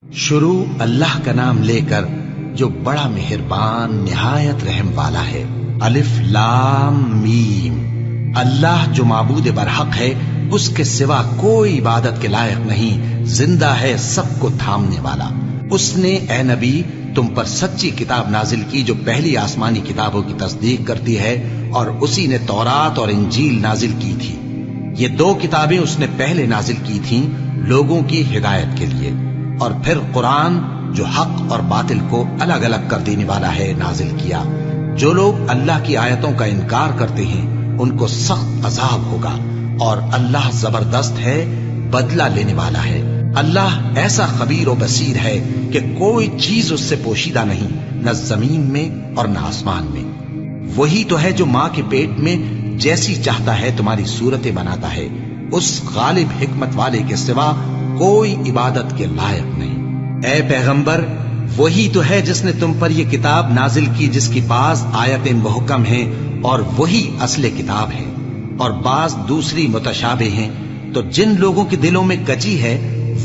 شروع اللہ کا نام لے کر جو بڑا مہربان نہایت رحم والا ہے۔ الف لام میم۔ اللہ جو معبود برحق ہے، اس کے سوا کوئی عبادت کے لائق نہیں، زندہ ہے، سب کو تھامنے والا۔ اس نے اے نبی تم پر سچی کتاب نازل کی جو پہلی آسمانی کتابوں کی تصدیق کرتی ہے، اور اسی نے تورات اور انجیل نازل کی تھی۔ یہ دو کتابیں اس نے پہلے نازل کی تھیں لوگوں کی ہدایت کے لیے، اور پھر قرآن جو حق اور باطل کو الگ الگ کر دینے والا ہے نازل کیا۔ جو لوگ اللہ کی آیتوں کا انکار کرتے ہیں ان کو سخت عذاب ہوگا، اور اللہ زبردست ہے، بدلہ لینے والا ہے۔ اللہ ایسا خبیر و بصیر ہے کہ کوئی چیز اس سے پوشیدہ نہیں، نہ زمین میں اور نہ آسمان میں۔ وہی تو ہے جو ماں کے پیٹ میں جیسی چاہتا ہے تمہاری صورتیں بناتا ہے، اس غالب حکمت والے کے سوا کوئی عبادت کے لائق نہیں۔ اے پیغمبر، وہی تو ہے جس نے تم پر یہ کتاب نازل کی جس کی بعض آیتیں محکم ہیں اور وہی اصل کتاب ہے، اور بعض دوسری متشابہ ہیں۔ تو جن لوگوں کے دلوں میں کجی ہے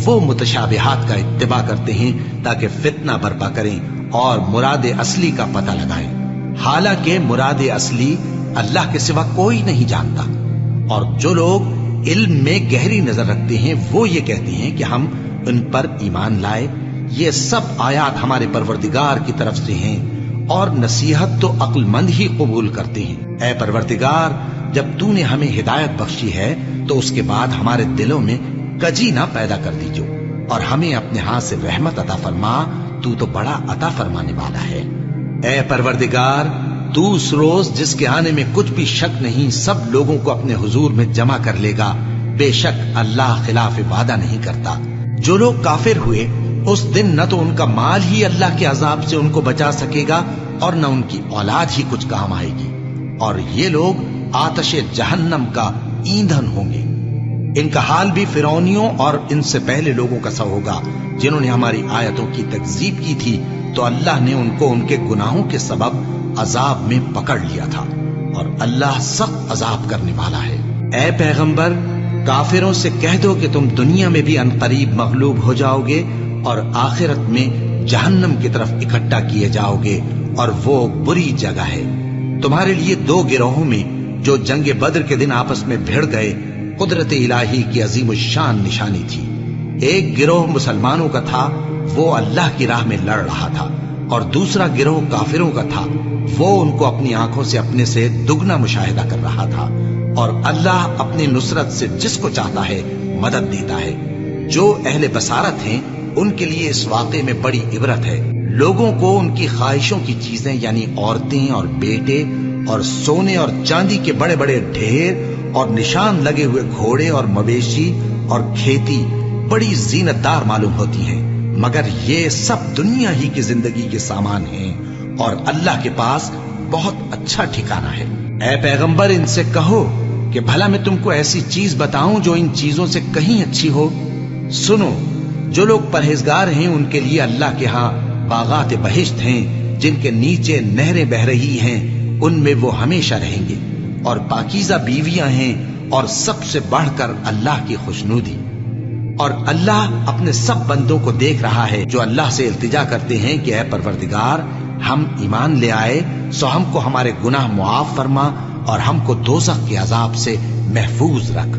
وہ متشابہات کا اتباع کرتے ہیں تاکہ فتنہ برپا کریں اور مراد اصلی کا پتہ لگائیں، حالانکہ مراد اصلی اللہ کے سوا کوئی نہیں جانتا۔ اور جو لوگ علم میں گہری نظر رکھتے ہیں وہ یہ کہتے ہیں کہ ہم ان پر ایمان لائے۔ یہ سب آیات ہمارے پروردگار کی طرف سے ہیں، اور نصیحت تو عقل مند ہی قبول کرتے ہیں۔ اے پروردگار، جب تو نے ہمیں ہدایت بخشی ہے تو اس کے بعد ہمارے دلوں میں کجی نہ پیدا کر دیجو، اور ہمیں اپنے ہاتھ سے رحمت عطا فرما، تو بڑا عطا فرمانے والا ہے۔ اے پروردگار، تو اس روز جس کے آنے میں کچھ بھی شک نہیں سب لوگوں کو اپنے حضور میں جمع کر لے گا۔ بے شک اللہ خلاف وعدہ نہیں کرتا۔ جو لوگ کافر ہوئے اس دن نہ تو ان کا مال ہی اللہ کے عذاب سے ان کو بچا سکے گا اور نہ ان کی اولاد ہی کچھ کام آئے گی، اور یہ لوگ آتش جہنم کا ایندھن ہوں گے۔ ان کا حال بھی فرعونیوں اور ان سے پہلے لوگوں کا سا ہوگا جنہوں نے ہماری آیتوں کی تکذیب کی تھی، تو اللہ نے ان کو ان کے گناہوں کے سبب عذاب میں پکڑ لیا تھا، اور اللہ سخت عذاب کرنے والا ہے۔ اے پیغمبر، کافروں سے کہہ دو کہ تم دنیا میں بھی عنقریب مغلوب ہو جاؤ گے اور آخرت میں جہنم کی طرف اکٹھا کیے جاؤ گے، اور وہ بری جگہ ہے۔ تمہارے لیے دو گروہوں میں جو جنگ بدر کے دن آپس میں بھڑ گئے قدرت الہی کی عظیم الشان نشانی تھی۔ ایک گروہ مسلمانوں کا تھا، وہ اللہ کی راہ میں لڑ رہا تھا، اور دوسرا گروہ کافروں کا تھا، وہ ان کو اپنی آنکھوں سے اپنے سے دگنا مشاہدہ کر رہا تھا۔ اور اللہ اپنی نصرت سے جس کو چاہتا ہے مدد دیتا ہے۔ جو اہل بصارت ہیں ان کے لیے اس واقعے میں بڑی عبرت ہے۔ لوگوں کو ان کی خواہشوں کی چیزیں یعنی عورتیں اور بیٹے اور سونے اور چاندی کے بڑے بڑے ڈھیر اور نشان لگے ہوئے گھوڑے اور مویشی اور کھیتی بڑی زینت دار معلوم ہوتی ہیں، مگر یہ سب دنیا ہی کی زندگی کے سامان ہیں، اور اللہ کے پاس بہت اچھا ٹھکانہ ہے۔ اے پیغمبر، ان سے کہو کہ بھلا میں تم کو ایسی چیز بتاؤں جو ان چیزوں سے کہیں اچھی ہو؟ سنو، جو لوگ پرہیزگار ہیں ان کے لیے اللہ کے ہاں باغات بہشت ہیں جن کے نیچے نہریں بہ رہی ہیں، ان میں وہ ہمیشہ رہیں گے، اور پاکیزہ بیویاں ہیں، اور سب سے بڑھ کر اللہ کی خوشنودی۔ اور اللہ اپنے سب بندوں کو دیکھ رہا ہے جو اللہ سے التجا کرتے ہیں کہ اے پروردگار، ہم ایمان لے آئے سو ہم کو ہمارے گناہ معاف فرما اور ہم کو دوزخ کے عذاب سے محفوظ رکھ۔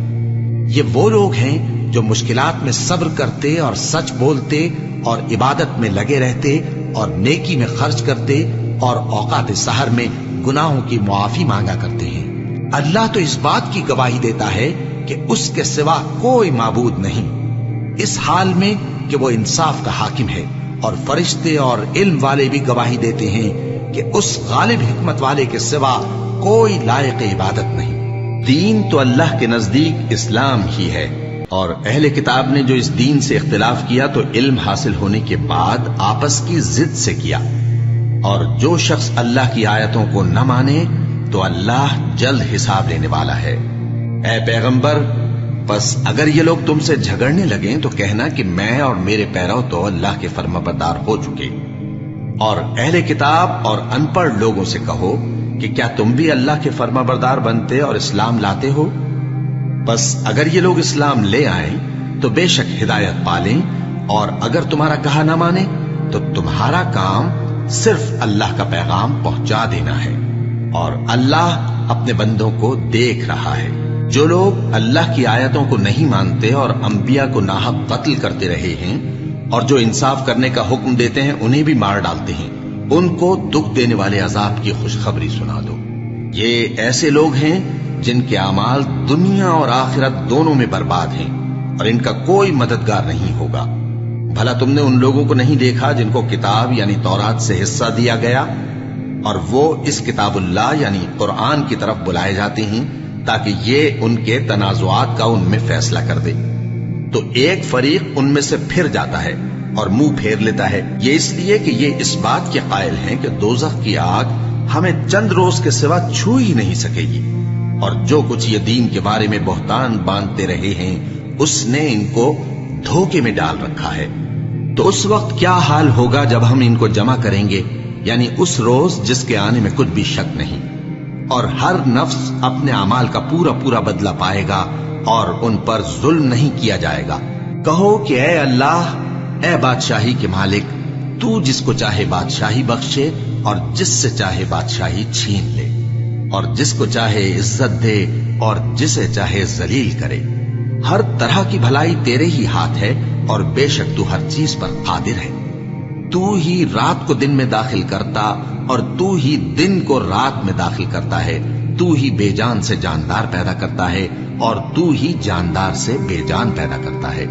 یہ وہ لوگ ہیں جو مشکلات میں صبر کرتے اور سچ بولتے اور عبادت میں لگے رہتے اور نیکی میں خرچ کرتے اور اوقات سحر میں گناہوں کی معافی مانگا کرتے ہیں۔ اللہ تو اس بات کی گواہی دیتا ہے کہ اس کے سوا کوئی معبود نہیں، اس حال میں کہ وہ انصاف کا حاکم ہے، اور فرشتے اور علم والے بھی گواہی دیتے ہیں کہ اس غالب حکمت والے کے سوا کوئی لائق عبادت نہیں۔ دین تو اللہ کے نزدیک اسلام ہی ہے، اور اہل کتاب نے جو اس دین سے اختلاف کیا تو علم حاصل ہونے کے بعد آپس کی ضد سے کیا، اور جو شخص اللہ کی آیتوں کو نہ مانے تو اللہ جلد حساب لینے والا ہے۔ اے پیغمبر، بس اگر یہ لوگ تم سے جھگڑنے لگیں تو کہنا کہ میں اور میرے پیرو تو اللہ کے فرمانبردار ہو چکے، اور اہل کتاب اور ان پڑھ لوگوں سے کہو کہ کیا تم بھی اللہ کے فرمانبردار بنتے اور اسلام لاتے ہو؟ بس اگر یہ لوگ اسلام لے آئیں تو بے شک ہدایت پالیں، اور اگر تمہارا کہا نہ مانے تو تمہارا کام صرف اللہ کا پیغام پہنچا دینا ہے، اور اللہ اپنے بندوں کو دیکھ رہا ہے۔ جو لوگ اللہ کی آیتوں کو نہیں مانتے اور انبیاء کو ناحق قتل کرتے رہے ہیں اور جو انصاف کرنے کا حکم دیتے ہیں انہیں بھی مار ڈالتے ہیں، ان کو دکھ دینے والے عذاب کی خوشخبری سنا دو۔ یہ ایسے لوگ ہیں جن کے اعمال دنیا اور آخرت دونوں میں برباد ہیں، اور ان کا کوئی مددگار نہیں ہوگا۔ بھلا تم نے ان لوگوں کو نہیں دیکھا جن کو کتاب یعنی تورات سے حصہ دیا گیا، اور وہ اس کتاب اللہ یعنی قرآن کی طرف بلائے جاتے ہیں تاکہ یہ ان کے تنازعات کا ان میں فیصلہ کر دے، تو ایک فریق ان میں سے پھر جاتا ہے اور منہ پھیر لیتا ہے، یہ اس لیے کہ یہ اس بات کے قائل ہیں کہ دوزخ کی آگ ہمیں چند روز کے سوا چھو ہی نہیں سکے گی، اور جو کچھ یہ دین کے بارے میں بہتان باندھتے رہے ہیں اس نے ان کو دھوکے میں ڈال رکھا ہے۔ تو اس وقت کیا حال ہوگا جب ہم ان کو جمع کریں گے، یعنی اس روز جس کے آنے میں کچھ بھی شک نہیں، اور ہر نفس اپنے اعمال کا پورا پورا بدلہ پائے گا اور ان پر ظلم نہیں کیا جائے گا۔ کہو کہ اے اللہ، اے بادشاہی کے مالک، تو جس کو چاہے بادشاہی بخشے اور جس سے چاہے بادشاہی چھین لے، اور جس کو چاہے عزت دے اور جسے چاہے ذلیل کرے۔ ہر طرح کی بھلائی تیرے ہی ہاتھ ہے، اور بے شک تو ہر چیز پر قادر ہے۔ تو ہی رات کو دن میں داخل کرتا اور تو ہی دن کو رات میں داخل کرتا ہے، تو ہی بے جان سے جاندار پیدا کرتا ہے اور تو ہی جاندار سے بے جان پیدا کرتا ہے،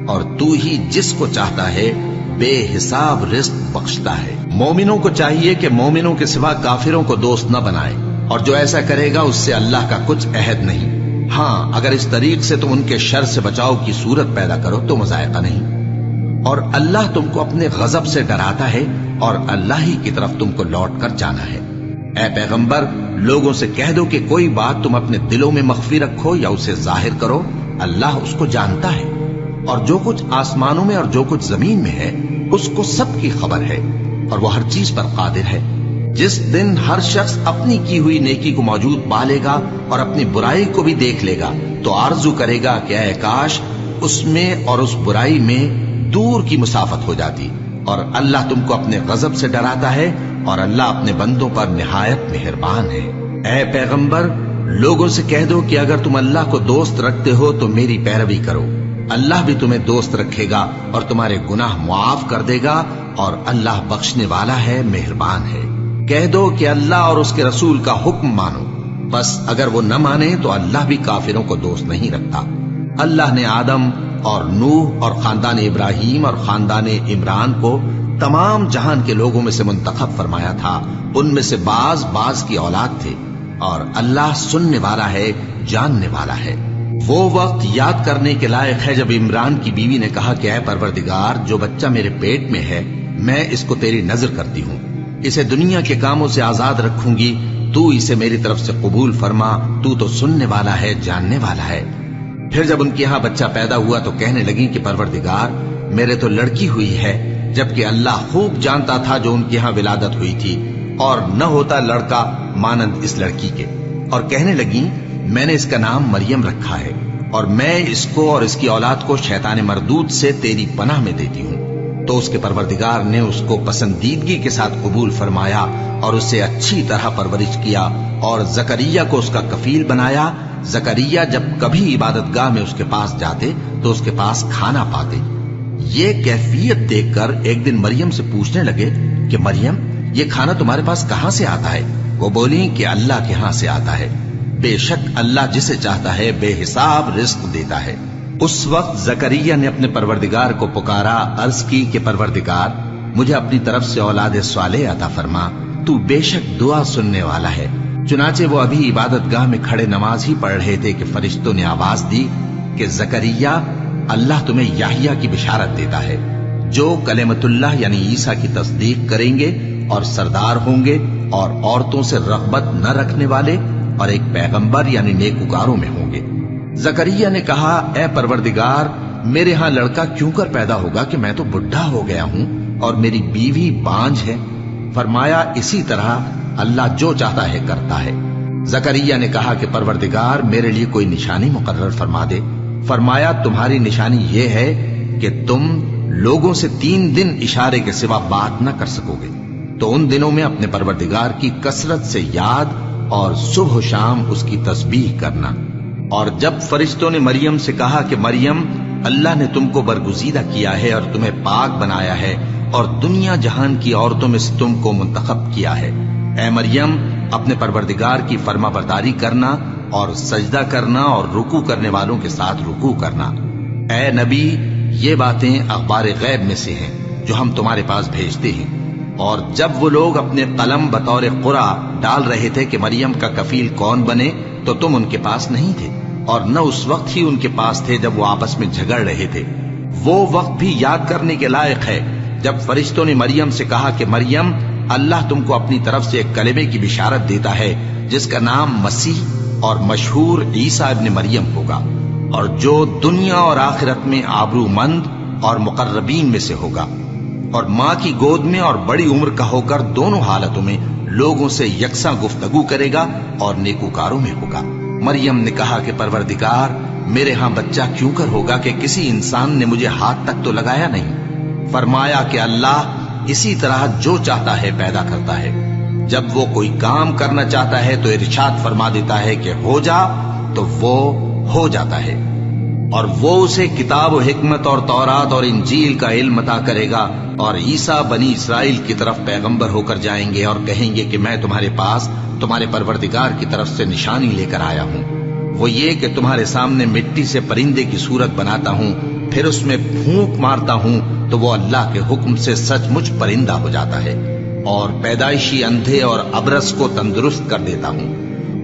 اور تو ہی جس کو چاہتا ہے بے حساب رزق بخشتا ہے۔ مومنوں کو چاہیے کہ مومنوں کے سوا کافروں کو دوست نہ بنائے، اور جو ایسا کرے گا اس سے اللہ کا کچھ عہد نہیں۔ ہاں، اگر اس طریق سے تم ان کے شر سے بچاؤ کی صورت پیدا کرو تو مذائقہ نہیں، اور اللہ تم کو اپنے غضب سے ڈراتا ہے، اور اللہ ہی کی طرف تم کو لوٹ کر جانا ہے۔ اے پیغمبر، لوگوں سے کہہ دو کہ کوئی بات تم اپنے دلوں میں مخفی رکھو یا اسے ظاہر کرو، اللہ اس کو جانتا ہے، اور جو کچھ آسمانوں میں اور جو کچھ زمین میں ہے اس کو سب کی خبر ہے، اور وہ ہر چیز پر قادر ہے۔ جس دن ہر شخص اپنی کی ہوئی نیکی کو موجود پا لے گا اور اپنی برائی کو بھی دیکھ لے گا تو آرزو کرے گا کہ اے کاش اس میں اور اس برائی میں دور کی مسافت ہو جاتی، اور اللہ تم کو اپنے غضب سے ڈراتا ہے، اور اللہ اپنے بندوں پر نہایت مہربان ہے۔ اے پیغمبر، لوگوں سے کہہ دو کہ اگر تم اللہ کو دوست رکھتے ہو تو میری پیروی کرو، اللہ بھی تمہیں دوست رکھے گا اور تمہارے گناہ معاف کر دے گا، اور اللہ بخشنے والا ہے، مہربان ہے۔ کہہ دو کہ اللہ اور اس کے رسول کا حکم مانو، بس اگر وہ نہ مانے تو اللہ بھی کافروں کو دوست نہیں رکھتا۔ اللہ نے آدم اور نوح اور خاندان ابراہیم اور خاندان عمران کو تمام جہان کے لوگوں میں سے منتخب فرمایا تھا، ان میں سے بعض بعض کی اولاد تھے، اور اللہ سننے والا ہے، جاننے والا ہے۔ وہ وقت یاد کرنے کے لائق ہے جب عمران کی بیوی نے کہا کہ اے پروردگار، جو بچہ میرے پیٹ میں ہے میں اس کو تیری نظر کرتی ہوں، اسے دنیا کے کاموں سے آزاد رکھوں گی، تو اسے میری طرف سے قبول فرما، تو سننے والا ہے، جاننے والا ہے۔ پھر جب ان کے یہاں بچہ پیدا ہوا تو کہنے لگی کہ پروردگار، میرے تو لڑکی ہوئی ہے، جبکہ اللہ خوب جانتا تھا جو ان کے یہاں ولادت ہوئی تھی، اور نہ ہوتا لڑکا مانند اس لڑکی کے۔ اور کہنے لگی میں نے اس کا نام مریم رکھا ہے، اور میں اس کو اور اس کی اولاد کو شیطان مردود سے تیری پناہ میں دیتی ہوں۔ تو اس کے پروردگار نے اس کو پسندیدگی کے ساتھ قبول فرمایا اور اسے اچھی طرح پرورش کیا، اور زکریا کو اس کا کفیل بنایا۔ زکریا جب کبھی عبادت گاہ میں اس کے پاس جاتے تو اس کے پاس کھانا پاتے۔ یہ کیفیت دیکھ کر ایک دن مریم سے پوچھنے لگے کہ مریم، یہ کھانا تمہارے پاس کہاں سے آتا ہے؟ وہ بولی کہ اللہ کے ہاں سے آتا ہے، بے شک اللہ جسے چاہتا ہے بے حساب رزق دیتا ہے۔ اس وقت زکریا نے اپنے پروردگار کو پکارا، عرض کی کہ پروردگار، مجھے اپنی طرف سے اولاد صالح عطا فرما، تو بے شک دعا سننے والا ہے۔ چنانچہ وہ ابھی عبادت گاہ میں کھڑے نماز ہی پڑھ رہے تھے کہ فرشتوں نے آواز دی کہ زکریا، اللہ تمہیں یحییٰ کی بشارت دیتا ہے، جو کلمۃ اللہ یعنی عیسیٰ کی تصدیق کریں گے اور سردار ہوں گے، اور عورتوں سے رغبت نہ رکھنے والے، اور ایک پیغمبر یعنی نیکوکاروں میں ہوں گے۔ زکریا نے کہا، اے پروردگار، میرے ہاں لڑکا کیوں کر پیدا ہوگا کہ میں تو بڈھا ہو گیا ہوں اور میری بیوی بانجھ ہے؟ فرمایا، اسی طرح اللہ جو چاہتا ہے کرتا ہے۔ زکریا نے کہا کہ پروردگار، میرے لیے کوئی نشانی مقرر فرما دے۔ فرمایا، تمہاری نشانی یہ ہے کہ تم لوگوں سے 3 دن اشارے کے سوا بات نہ کر سکو گے، تو ان دنوں میں اپنے پروردگار کی کثرت سے یاد اور صبح و شام اس کی تسبیح کرنا۔ اور جب فرشتوں نے مریم سے کہا کہ مریم، اللہ نے تم کو برگزیدہ کیا ہے اور تمہیں پاک بنایا ہے اور دنیا جہان کی عورتوں میں سے تم کو منتخب کیا ہے، اے مریم اپنے پروردگار کی فرما برداری کرنا اور سجدہ کرنا اور رکوع کرنے والوں کے ساتھ رکوع کرنا۔ اے نبی، یہ باتیں اخبار غیب میں سے ہیں جو ہم تمہارے پاس بھیجتے ہیں۔ اور جب وہ لوگ اپنے قلم بطور قرعہ ڈال رہے تھے کہ مریم کا کفیل کون بنے، تو تم ان کے پاس نہیں تھے، اور نہ اس وقت ہی ان کے پاس تھے جب وہ آپس میں جھگڑ رہے تھے۔ وہ وقت بھی یاد کرنے کے لائق ہے جب فرشتوں نے مریم سے کہا کہ مریم، اللہ تم کو اپنی طرف سے ایک کلمے کی بشارت دیتا ہے جس کا نام مسیح اور مشہور عیسیٰ ابن مریم ہوگا، اور جو دنیا اور آخرت میں آبرو مند اور مقربین میں سے ہوگا، اور ماں کی گود میں اور بڑی عمر کا ہو کر دونوں حالتوں میں لوگوں سے یکساں گفتگو کرے گا اور نیکوکاروں میں ہوگا۔ مریم نے کہا کہ پروردگار، میرے ہاں بچہ کیوں کر ہوگا کہ کسی انسان نے مجھے ہاتھ تک تو لگایا نہیں؟ فرمایا کہ اللہ اسی طرح جو چاہتا ہے پیدا کرتا ہے، جب وہ کوئی کام کرنا چاہتا ہے تو ارشاد فرما دیتا ہے کہ ہو جا، تو وہ ہو جاتا ہے۔ اور وہ اسے کتاب و حکمت اور تورات اور انجیل کا علم عطا کرے گا، اور عیسیٰ بنی اسرائیل کی طرف پیغمبر ہو کر جائیں گے اور کہیں گے کہ میں تمہارے پاس تمہارے پروردگار کی طرف سے نشانی لے کر آیا ہوں، وہ یہ کہ تمہارے سامنے مٹی سے پرندے کی صورت بناتا ہوں، پھر اس میں پھونک مارتا ہوں تو وہ اللہ کے حکم سے سچ مچ پرندہ ہو جاتا ہے، اور پیدائشی اندھے اور ابرص کو تندرست کر دیتا ہوں،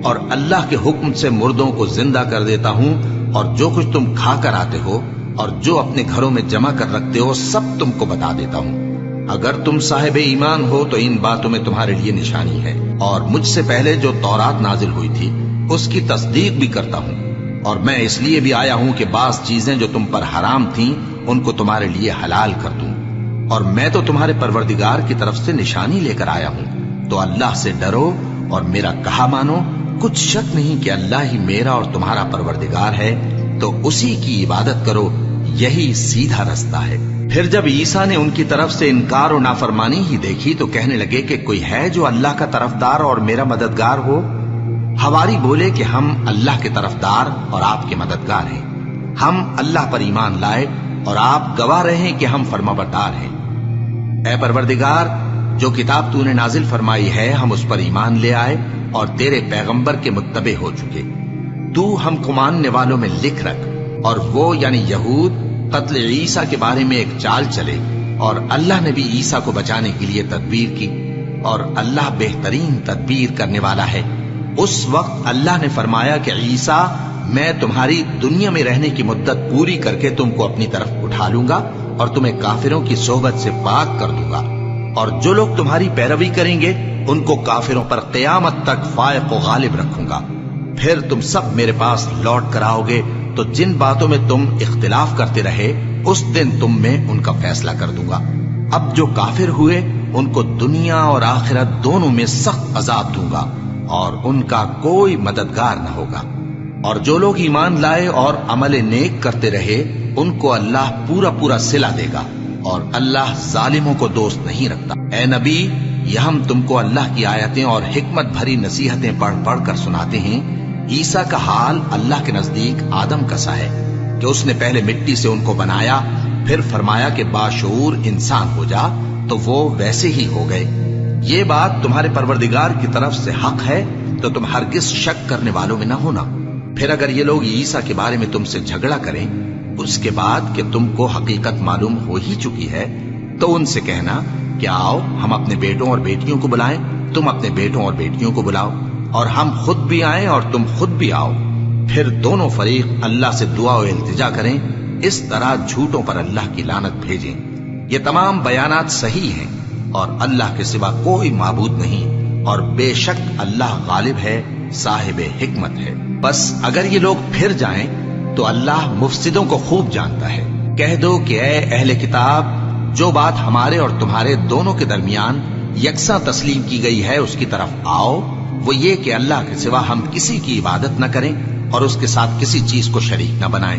اور اللہ کے حکم سے مردوں کو زندہ کر دیتا ہوں، اور جو کچھ تم کھا کر آتے ہو اور جو اپنے گھروں میں جمع کر رکھتے ہو سب تم کو بتا دیتا ہوں۔ اگر تم صاحب ایمان ہو تو ان باتوں میں تمہارے لیے نشانی ہے، اور مجھ سے پہلے جو تورات نازل ہوئی تھی اس کی تصدیق بھی کرتا ہوں، اور میں اس لیے بھی آیا ہوں کہ بعض چیزیں جو تم پر حرام تھیں ان کو تمہارے لیے حلال کر دوں، اور میں تو تمہارے پروردگار کی طرف سے نشانی لے کر آیا ہوں۔ تو اللہ سے ڈرو اور میرا کہا مانو، کچھ شک نہیں کہ اللہ ہی میرا اور تمہارا پروردگار ہے، تو اسی کی عبادت کرو، یہی سیدھا رستہ ہے۔ پھر جب عیسیٰ نے ان کی طرف سے انکار و نافرمانی ہی دیکھی تو کہنے لگے کہ کوئی ہے جو اللہ کا طرفدار اور میرا مددگار ہو؟ حواری بولے کہ ہم اللہ کے طرفدار اور آپ کے مددگار ہیں، ہم اللہ پر ایمان لائے اور آپ گواہ رہے کہ ہم فرما بردار ہیں۔ اے پروردگار، جو کتاب تو نے نازل فرمائی ہے ہم اس پر ایمان لے آئے اور تیرے پیغمبر کے متبع ہو چکے، تو ہم کو ماننے والوں میں لکھ رکھ، اور وہ یعنی یہود قتل عیسیٰ کے بارے میں ایک چال چلے، اور اللہ نے بھی عیسیٰ کو بچانے کے لیے تدبیر کی، اور اللہ بہترین تدبیر کرنے والا ہے۔ اس وقت اللہ نے فرمایا کہ عیسیٰ، میں تمہاری دنیا میں رہنے کی مدت پوری کر کے تم کو اپنی طرف اٹھا لوں گا اور تمہیں کافروں کی صحبت سے پاک کر دوں گا، اور جو لوگ تمہاری پیروی کریں گے ان کو کافروں پر قیامت تک فائق و غالب رکھوں گا۔ پھر تم سب میرے پاس لوٹ کر آؤ گے تو جن باتوں میں تم اختلاف کرتے رہے اس دن تم میں ان کا فیصلہ کر دوں گا۔ اب جو کافر ہوئے ان کو دنیا اور آخرت دونوں میں سخت عذاب دوں گا، اور ان کا کوئی مددگار نہ ہوگا۔ اور جو لوگ ایمان لائے اور عمل نیک کرتے رہے ان کو اللہ پورا پورا صلہ دے گا، اور اللہ ظالموں کو دوست نہیں رکھتا۔ اے نبی، یہ ہم تم کو اللہ کی آیتیں اور حکمت بھری نصیحتیں پڑھ پڑھ کر سناتے ہیں۔ عیسیٰ کا حال اللہ کے نزدیک آدم کا سا ہے کہ اس نے پہلے مٹی سے ان کو بنایا، پھر فرمایا کہ باشعور انسان ہو جا، تو وہ ویسے ہی ہو گئے۔ یہ بات تمہارے پروردگار کی طرف سے حق ہے، تو تم ہرگز شک کرنے والوں میں نہ ہونا۔ پھر اگر یہ لوگ عیسیٰ کے بارے میں تم سے جھگڑا کریں اس کے بعد کہ تم کو حقیقت معلوم ہو ہی چکی ہے، تو ان سے کہنا کہ آؤ ہم اپنے بیٹوں اور بیٹیوں کو بلائیں، تم اپنے بیٹوں اور بیٹیوں کو بلاؤ، اور ہم خود بھی آئیں اور تم خود بھی آؤ، پھر دونوں فریق اللہ سے دعا و التجا کریں، اس طرح جھوٹوں پر اللہ کی لعنت بھیجیں۔ یہ تمام بیانات صحیح ہیں، اور اللہ کے سوا کوئی معبود نہیں، اور بے شک اللہ غالب ہے، صاحب حکمت ہے۔ بس اگر یہ لوگ پھر جائیں تو اللہ مفسدوں کو خوب جانتا ہے۔ کہہ دو کہ اے اہل کتاب، جو بات ہمارے اور تمہارے دونوں کے درمیان یکساں تسلیم کی گئی ہے اس کی طرف آؤ، وہ یہ کہ اللہ کے سوا ہم کسی کی عبادت نہ کریں اور اس کے ساتھ کسی چیز کو شریک نہ بنائیں۔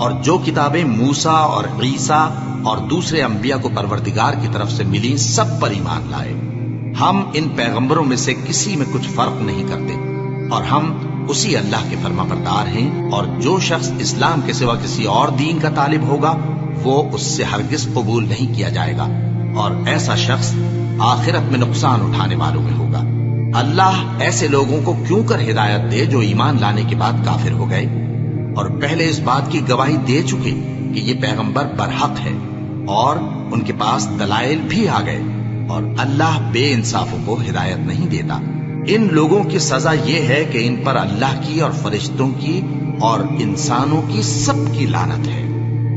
اور جو کتابیں موسیٰ اور عیسیٰ اور دوسرے انبیاء کو پروردگار کی طرف سے ملی سب پر ایمان لائے۔ ہم ان پیغمبروں میں سے کسی میں کچھ فرق نہیں کرتے، اور ہم اسی اللہ کے فرما بردار ہیں، اور جو شخص اسلام کے سوا کسی اور دین کا طالب ہوگا وہ اس سے ہرگز قبول نہیں کیا جائے گا، اور ایسا شخص آخرت میں نقصان اٹھانے والوں میں ہوگا۔ اللہ ایسے لوگوں کو کیوں کر ہدایت دے جو ایمان لانے کے بعد کافر ہو گئے اور پہلے اس بات کی گواہی دے چکے کہ یہ پیغمبر برحق ہے اور ان کے پاس دلائل بھی آ گئے، اور اللہ بے انصافوں کو ہدایت نہیں دیتا۔ ان لوگوں کی سزا یہ ہے کہ ان پر اللہ کی اور فرشتوں کی اور انسانوں کی سب کی لعنت ہے،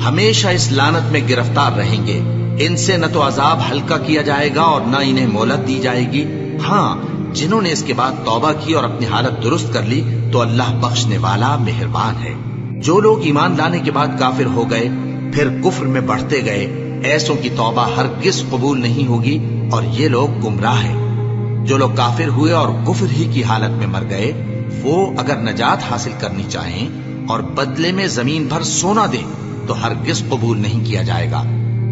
ہمیشہ اس لعنت میں گرفتار رہیں گے۔ ان سے نہ تو عذاب ہلکا کیا جائے گا اور نہ انہیں مہلت دی جائے گی۔ ہاں، جنہوں نے اس کے بعد توبہ کی اور اپنی حالت درست کر لی تو اللہ بخشنے والا مہربان ہے۔ جو لوگ ایمان لانے کے بعد کافر ہو گئے پھر کفر میں بڑھتے گئے، ایسوں کی توبہ ہرگز قبول نہیں ہوگی اور یہ لوگ گمراہ ہیں۔ جو لوگ کافر ہوئے اور کفر ہی کی حالت میں مر گئے، وہ اگر نجات حاصل کرنی چاہیں اور بدلے میں زمین بھر سونا دیں تو ہرگز قبول نہیں کیا جائے گا۔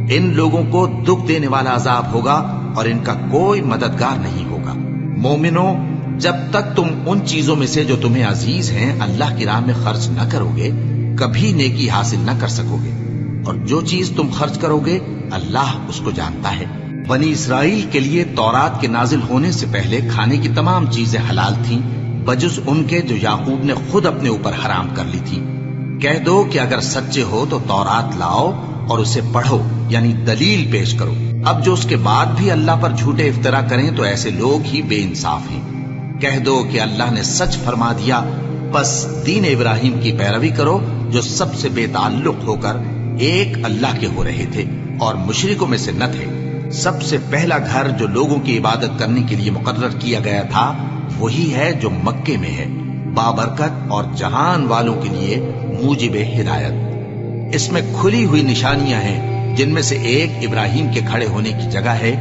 ان لوگوں کو دکھ دینے والا عذاب ہوگا اور ان کا کوئی مددگار نہیں ہوگا۔ مومنوں، جب تک تم ان چیزوں میں سے جو تمہیں عزیز ہیں اللہ کی راہ میں خرچ نہ کرو گے کبھی نیکی حاصل نہ کر سکو گے، اور جو چیز تم خرچ کرو گے اللہ اس کو جانتا ہے۔ بنی اسرائیل کے لیے تورات کے نازل ہونے سے پہلے کھانے کی تمام چیزیں حلال تھیں بجز ان کے جو یعقوب نے خود اپنے اوپر حرام کر لی تھی۔ کہہ دو کہ اگر سچے ہو تو تورات لاؤ اور اسے پڑھو، یعنی دلیل پیش کرو۔ اب جو اس کے بعد بھی اللہ پر جھوٹے افطرا کریں تو ایسے لوگ ہی بے انصاف ہیں۔ کہہ دو کہ اللہ نے سچ فرما دیا، بس دین ابراہیم کی پیروی کرو جو سب سے بے تعلق ہو کر ایک اللہ کے ہو رہے تھے اور مشرکوں میں سے نہ تھے۔ سب سے پہلا گھر جو لوگوں کی عبادت کرنے کے لیے مقرر کیا گیا تھا وہی ہے جو مکے میں ہے، بابرکت اور جہان والوں کے لیے موجب ہدایت۔ اس میں کھلی ہوئی نشانیاں ہیں جن میں سے ایک ابراہیم کے کھڑے ہونے کی جگہ ہے۔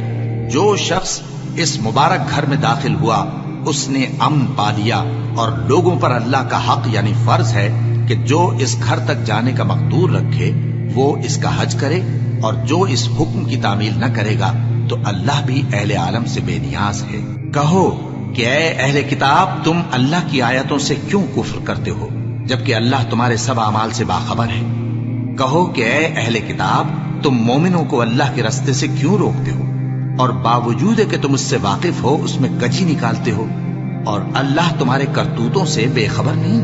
جو شخص اس مبارک گھر میں داخل ہوا اس نے امن پا لیا، اور لوگوں پر اللہ کا حق یعنی فرض ہے کہ جو اس گھر تک جانے کا مقدور رکھے وہ اس کا حج کرے، اور جو اس حکم کی تعمیل نہ کرے گا تو اللہ بھی اہل عالم سے بے نیاز ہے۔ کہو کہ اے اہل کتاب، تم اللہ کی آیتوں سے کیوں کفر کرتے ہو جبکہ اللہ تمہارے سب اعمال سے باخبر ہے؟ کہو کہ اے اہل کتاب، تم مومنوں کو اللہ کے راستے سے کیوں روکتے ہو اور باوجود کہ تم اس سے واقف ہو اس میں کجی نکالتے ہو، اور اللہ تمہارے کرتوتوں سے بے خبر نہیں؟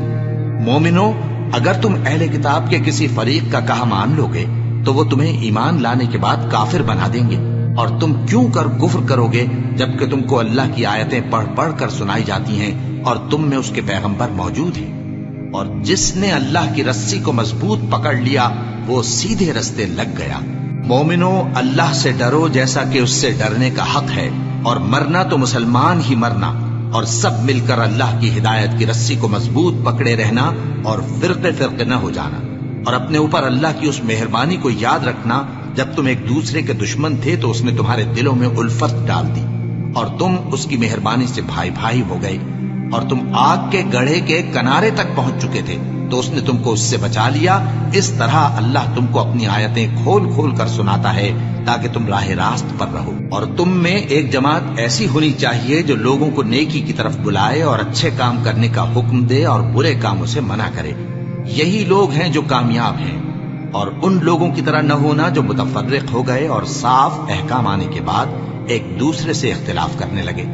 مومنوں، اگر تم اہل کتاب کے کسی فریق کا کہا مان لو گے تو وہ تمہیں ایمان لانے کے بعد کافر بنا دیں گے، اور تم کیوں کر کفر کرو گے جبکہ تم کو اللہ کی آیتیں پڑھ پڑھ کر سنائی جاتی ہیں اور تم میں اس کے پیغمبر موجود ہیں؟ اور جس نے اللہ کی رسی کو مضبوط پکڑ لیا وہ سیدھے رستے لگ گیا۔ مومنوں، اللہ سے ڈرو جیسا کہ اس سے ڈرنے کا حق ہے، اور مرنا تو مسلمان ہی مرنا، اور سب مل کر اللہ کی ہدایت کی رسی کو مضبوط پکڑے رہنا اور فرقے فرقے نہ ہو جانا، اور اپنے اوپر اللہ کی اس مہربانی کو یاد رکھنا جب تم ایک دوسرے کے دشمن تھے تو اس نے تمہارے دلوں میں الفت ڈال دی اور تم اس کی مہربانی سے بھائی بھائی ہو گئے، اور تم آگ کے گڑھے کے کنارے تک پہنچ چکے تھے تو اس نے تم کو اس سے بچا لیا۔ اس طرح اللہ تم کو اپنی آیتیں کھول کھول کر سناتا ہے تاکہ تم راہ راست پر رہو۔ اور تم میں ایک جماعت ایسی ہونی چاہیے جو لوگوں کو نیکی کی طرف بلائے اور اچھے کام کرنے کا حکم دے اور برے کاموں سے منع کرے۔ یہی لوگ ہیں جو کامیاب ہیں، اور ان لوگوں کی طرح نہ ہونا جو متفرق ہو گئے اور صاف احکام آنے کے بعد ایک دوسرے سے اختلاف کرنے لگے۔